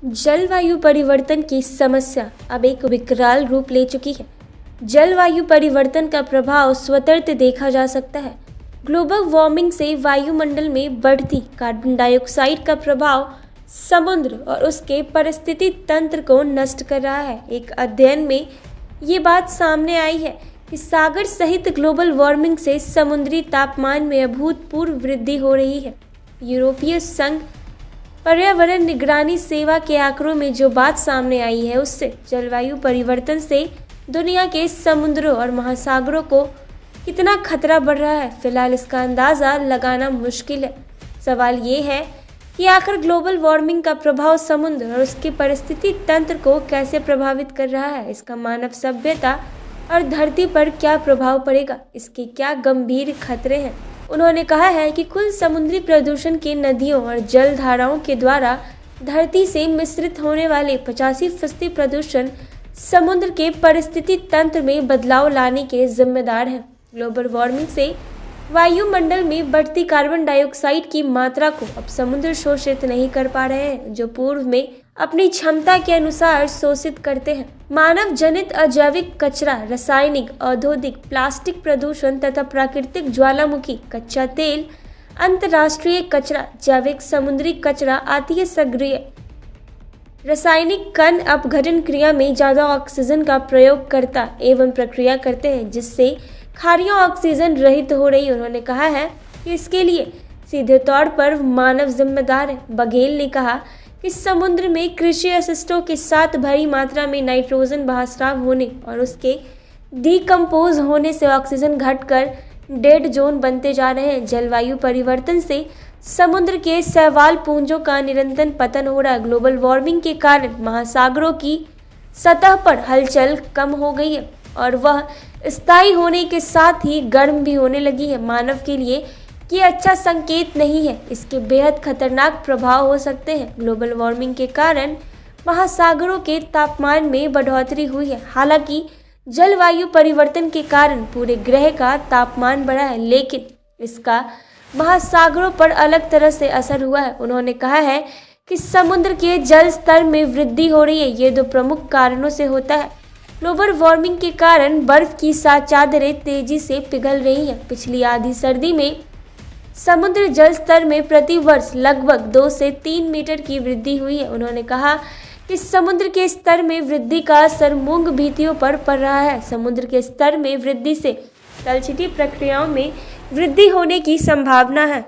जलवायु परिवर्तन की समस्या अब एक विकराल रूप ले चुकी है। जलवायु परिवर्तन का प्रभाव स्वतंत्र देखा जा सकता है। ग्लोबल वार्मिंग से वायुमंडल में बढ़ती कार्बन डाइऑक्साइड का प्रभाव समुद्र और उसके पारिस्थितिकी तंत्र को नष्ट कर रहा है। एक अध्ययन में ये बात सामने आई है कि सागर सहित ग्लोबल वार्मिंग से समुद्री तापमान में अभूतपूर्व वृद्धि हो रही है। यूरोपीय संघ पर्यावरण निगरानी सेवा के आंकड़ों में जो बात सामने आई है, उससे जलवायु परिवर्तन से दुनिया के समुद्रों और महासागरों को कितना खतरा बढ़ रहा है, फिलहाल इसका अंदाज़ा लगाना मुश्किल है। सवाल ये है कि आखिर ग्लोबल वार्मिंग का प्रभाव समुद्र और उसके पारिस्थितिकी तंत्र को कैसे प्रभावित कर रहा है, इसका मानव सभ्यता और धरती पर क्या प्रभाव पड़ेगा, इसके क्या गंभीर खतरे हैं। उन्होंने कहा है कि कुल समुद्री प्रदूषण के नदियों और जल धाराओं के द्वारा धरती से मिश्रित होने वाले 85% प्रदूषण समुद्र के पारिस्थितिकी तंत्र में बदलाव लाने के जिम्मेदार हैं। ग्लोबल वार्मिंग से वायुमंडल में बढ़ती कार्बन डाइऑक्साइड की मात्रा को अब समुद्र शोषित नहीं कर पा रहे हैं, जो पूर्व में अपनी क्षमता के अनुसार शोषित करते हैं। मानव जनित अजैविक कचरा, रासायनिक, औद्योगिक, प्लास्टिक प्रदूषण तथा प्राकृतिक ज्वालामुखी, कच्चा तेल, अंतर्राष्ट्रीय कचरा, जैविक समुद्री कचरा आदि सक्रिय रासायनिक कण अपघटन क्रिया में ज्यादा ऑक्सीजन का प्रयोग करता एवं प्रक्रिया करते हैं, जिससे खारियां ऑक्सीजन रहित हो रही। उन्होंने कहा है कि इसके लिए सीधे तौर पर मानव जिम्मेदार है। बघेल ने कहा कि समुद्र में कृषि अपशिष्टों के साथ भारी मात्रा में नाइट्रोजन बहाव होने और उसके डिकम्पोज होने से ऑक्सीजन घटकर डेड जोन बनते जा रहे हैं। जलवायु परिवर्तन से समुद्र के शैवाल पुंजों का निरंतर पतन हो रहा है। ग्लोबल वार्मिंग के कारण महासागरों की सतह पर हलचल कम हो गई है और वह स्थायी होने के साथ ही गर्म भी होने लगी है। मानव के लिए ये अच्छा संकेत नहीं है, इसके बेहद खतरनाक प्रभाव हो सकते हैं। ग्लोबल वार्मिंग के कारण महासागरों के तापमान में बढ़ोतरी हुई है। हालांकि जलवायु परिवर्तन के कारण पूरे ग्रह का तापमान बढ़ा है, लेकिन इसका महासागरों पर अलग तरह से असर हुआ है। उन्होंने कहा है कि समुद्र के जल स्तर में वृद्धि हो रही है। ये दो प्रमुख कारणों से होता है। ग्लोबल वार्मिंग के कारण बर्फ की चादरें तेजी से पिघल रही हैं। पिछली आधी सर्दी में समुद्र जल स्तर में प्रति वर्ष लगभग 2 से 3 मीटर की वृद्धि हुई है। उन्होंने कहा कि समुद्र के स्तर में वृद्धि का असर मूंग भीतियों पर पड़ रहा है। समुद्र के स्तर में वृद्धि से तलछटी प्रक्रियाओं में वृद्धि होने की संभावना है।